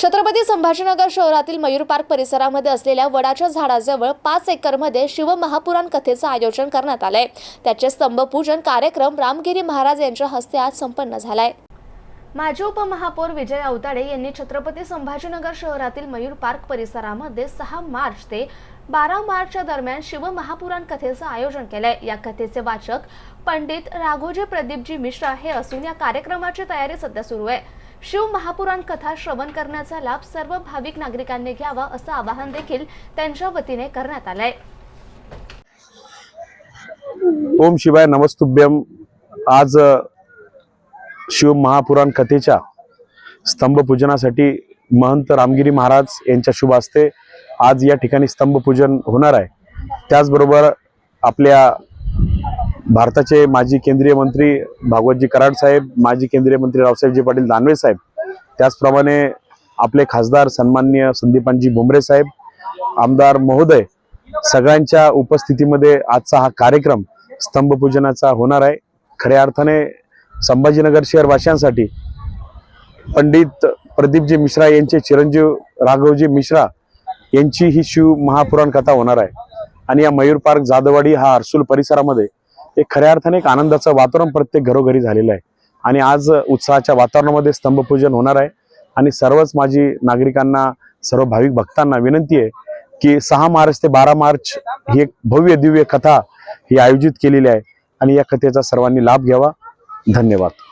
छत्रपती संभाजीनगर शहरातील मयूर पार्क परिसरामध्ये असलेल्या वडाच्या झाडाजवळ 5 एकरमध्ये शिवमहापुराण कथेचं आयोजन करण्यात आलंय। त्याचे स्तंभपूजन कार्यक्रम रामगिरी महाराज यांच्या हस्ते आज संपन्न झालाय। माजी उपमहापौर विजय अवताडे यांनी छत्रपती संभाजीनगर शहरातील मयूर पार्क परिसरामध्ये 6 मार्च ते 12 मार्चच्या दरम्यान शिवमहापुराण कथेचं आयोजन केलंय। या कथेचे वाचक पंडित राघोजी प्रदीपजी मिश्रा हे असून या कार्यक्रमाची तयारी सध्या सुरू आहे। शिव महापुराण कथा श्रवण करण्याचा लाभ सर्व भाविक नागरिकांनी घ्यावा असं आवाहन देखील त्यांच्या वतीने करण्यात आलंय। ओम शिवाय नमस्तुभ्यम। आज शिव महापुराण कथेच्या स्तंभपूजनासाठी महंत रामगिरी महाराज यांच्या शुभ हस्ते आज या ठिकाणी स्तंभपूजन होणार आहे। त्याचबरोबर आपल्या भारताचे माजी केंद्रीय मंत्री भागवतजी कराड साहेब, माजी केंद्रीय मंत्री रावसाहेबजी पाटील दानवे साहेब, त्याचप्रमाणे आपले खासदार सन्माननीय संदीपानजी भुमरे साहेब, आमदार महोदय, सगळ्यांच्या उपस्थितीमध्ये आजचा हा कार्यक्रम स्तंभपूजनाचा होणार आहे। खऱ्या अर्थाने संभाजीनगर शहरवासियांसाठी पंडित प्रदीपजी मिश्रा यांचे चिरंजीव राघवजी मिश्रा यांची ही शिव महापुराण कथा होणार आहे। आणि या मयूर पार्क जाधववाडी हा हर्सुल परिसरामध्ये एक खऱ्या अर्थाने एक आनंदाचं वातावरण प्रत्येक घरोघरी झालेलं आहे। आणि आज उत्साहाच्या वातावरणामध्ये स्तंभपूजन होणार आहे। आणि सर्वच माझी नागरिकांना, सर्व भाविक भक्तांना विनंती आहे की 6 मार्च ते 12 मार्च ही एक भव्य दिव्य कथा ही आयोजित केलेली आहे आणि या कथेचा सर्वांनी लाभ घ्यावा। धन्यवाद।